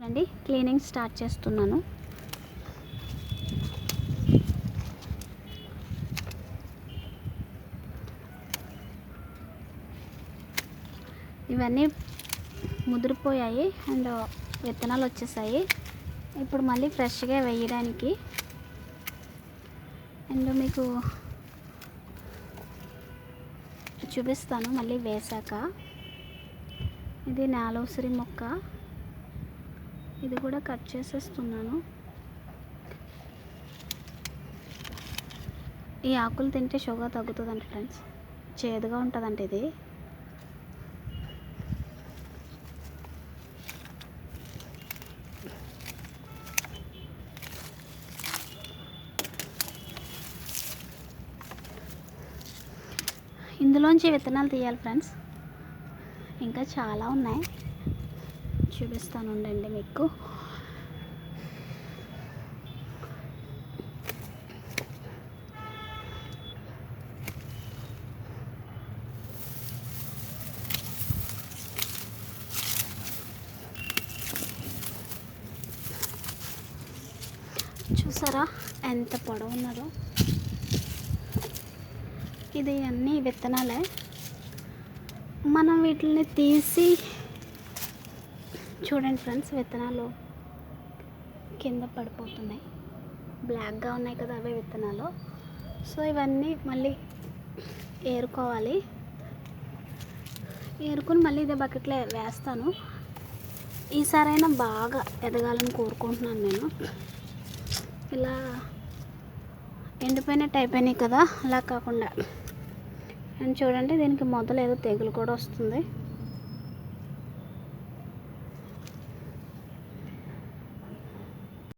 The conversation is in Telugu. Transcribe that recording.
అండి క్లీనింగ్ స్టార్ట్ చేస్తున్నాను. ఇవన్నీ ముదిరిపోయాయి అండ్ విత్తనాలు వచ్చేసాయి. ఇప్పుడు మళ్ళీ ఫ్రెష్గా వేయడానికి అండ్ మీకు చూపిస్తాను మళ్ళీ వేసాక. ఇది నేల ఉసిరి మొక్క, ఇది కూడా కట్ చేసేస్తున్నాను. ఈ ఆకులు తింటే షుగర్ తగ్గుతుందంట ఫ్రెండ్స్, చేదుగా ఉంటుందంట ఇది. ఇందులోంచి విత్తనాలు తీయాలి ఫ్రెండ్స్, ఇంకా చాలా ఉన్నాయి, చూపిస్తాను ఉండండి మీకు. చూసారా ఎంత పొడవు ఉన్నదో. ఇది అన్నీ విత్తనాలే. మనం వీటిని తీసి చూడండి ఫ్రెండ్స్, విత్తనాలు కింద పడిపోతున్నాయి, బ్లాక్గా ఉన్నాయి కదా అవే విత్తనాలు. సో ఇవన్నీ మళ్ళీ ఏరుకోవాలి. ఏరుకొని మళ్ళీ ఇదే బకెట్లో వేస్తాను. ఈసారైనా బాగా ఎదగాలని కోరుకుంటున్నాను నేను. ఇలా ఎండిపోయినట్టు అయిపోయినాయి కదా, అలా కాకుండా. అండ్ చూడండి దీనికి మొదలు ఏదో తెగులు కూడా వస్తుంది.